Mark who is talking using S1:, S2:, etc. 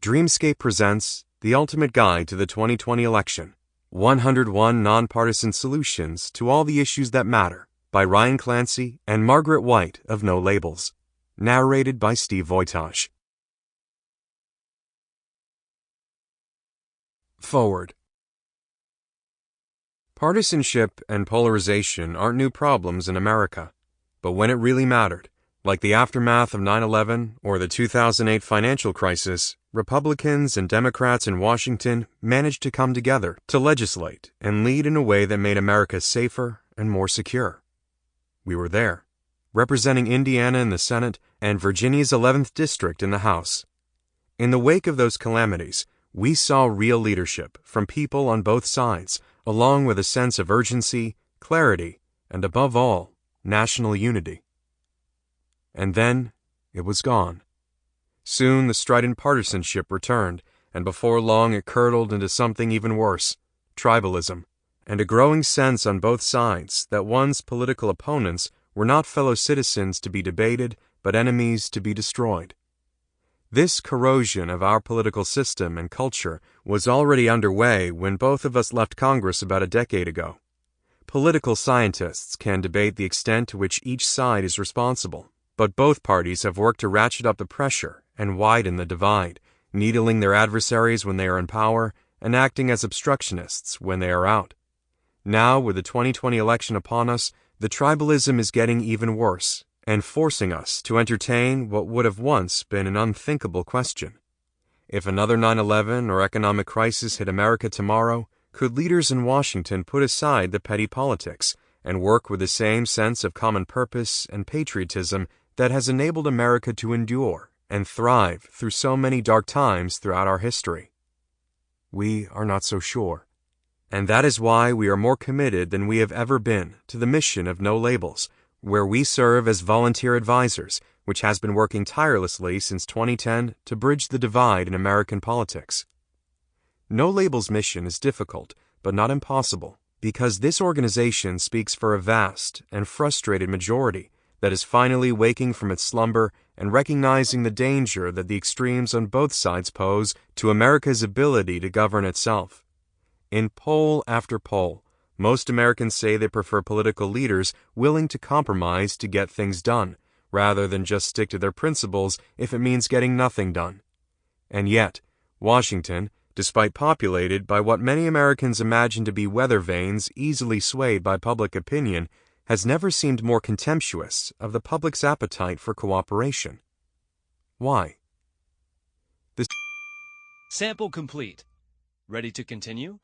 S1: Dreamscape presents The Ultimate Guide to the 2020 Election, 101 Nonpartisan Solutions to All the Issues That Matter, by Ryan Clancy and Margaret White of No Labels. Narrated by Steve Wojtas. Forward. Partisanship and polarization aren't new problems in America, but when it really mattered, like the aftermath of 9/11 or the 2008 financial crisis, Republicans and Democrats in Washington managed to come together to legislate and lead in a way that made America safer and more secure. We were there, representing Indiana in the Senate and Virginia's 11th District in the House. In the wake of those calamities, we saw real leadership from people on both sides, along with a sense of urgency, clarity, and above all, national unity. And then, it was gone. Soon the strident partisanship returned, and before long it curdled into something even worse, tribalism, and a growing sense on both sides that one's political opponents were not fellow citizens to be debated, but enemies to be destroyed. This corrosion of our political system and culture was already underway when both of us left Congress about a decade ago. Political scientists can debate the extent to which each side is responsible, but both parties have worked to ratchet up the pressure and widen the divide, needling their adversaries when they are in power and acting as obstructionists when they are out. Now, with the 2020 election upon us, the tribalism is getting even worse and forcing us to entertain what would have once been an unthinkable question. If another 9/11 or economic crisis hit America tomorrow, could leaders in Washington put aside the petty politics and work with the same sense of common purpose and patriotism that has enabled America to endure and thrive through so many dark times throughout our history? We are not so sure. And that is why we are more committed than we have ever been to the mission of No Labels, where we serve as volunteer advisors, which has been working tirelessly since 2010 to bridge the divide in American politics. No Labels' mission is difficult, but not impossible, because this organization speaks for a vast and frustrated majority that is finally waking from its slumber and recognizing the danger that the extremes on both sides pose to America's ability to govern itself. In poll after poll, most Americans say they prefer political leaders willing to compromise to get things done, rather than just stick to their principles if it means getting nothing done. And yet, Washington, despite populated by what many Americans imagine to be weather vanes easily swayed by public opinion, has never seemed more contemptuous of the public's appetite for cooperation. Why?
S2: Sample complete. Ready to continue?